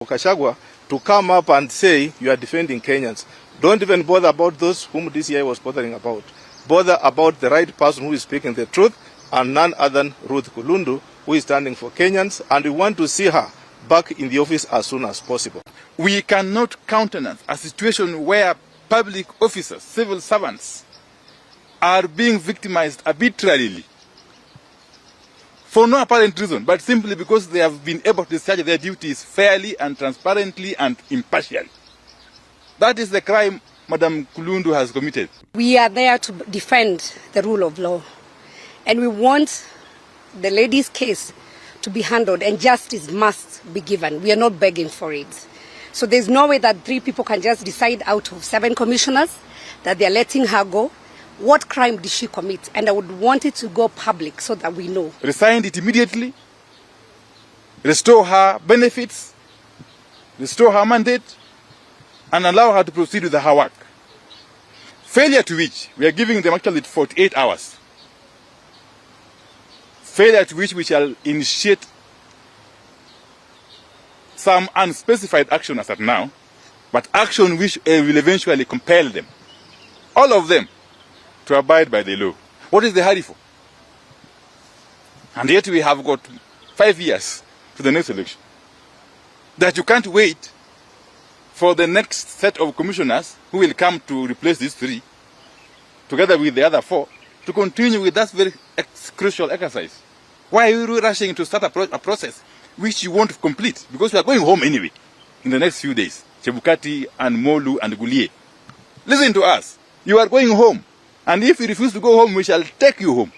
Kashagwa to come up and say you are defending Kenyans. Don't even bother about those whom DCI was bothering about. Bother about the right person who is speaking the truth, and none other than Ruth Kulundu, who is standing for Kenyans, and we want to see her back in the office as soon as possible. We cannot countenance a situation where public officers, civil servants, are being victimized arbitrarily for no apparent reason, but simply because they have been able to discharge their duties fairly and transparently and impartially. That is the crime Madam Kulundu has committed. We are there to defend the rule of law, and we want the lady's case to be handled, and justice must be given. We are not begging for it. So there's no way that 3 people can just decide out of 7 commissioners that they're letting her go. What crime did she commit? And I would want it to go public so that we know. Resign it immediately, restore her benefits, restore her mandate, and allow her to proceed with her work. Failure to which, we are giving them actually 48 hours. Failure to which we shall initiate some unspecified action as at now, but action which will eventually compel them, all of them, to abide by the law. What is the hurry for? And yet we have got 5 years to the next election. That you can't wait for the next set of commissioners who will come to replace these 3, together with the other 4, to continue with that very crucial exercise. Why are you rushing to start a process which you want to complete? Because we are going home anyway in the next few days. Chebukati and Molu and Gulie. Listen to us. You are going home. And if you refuse to go home, we shall take you home.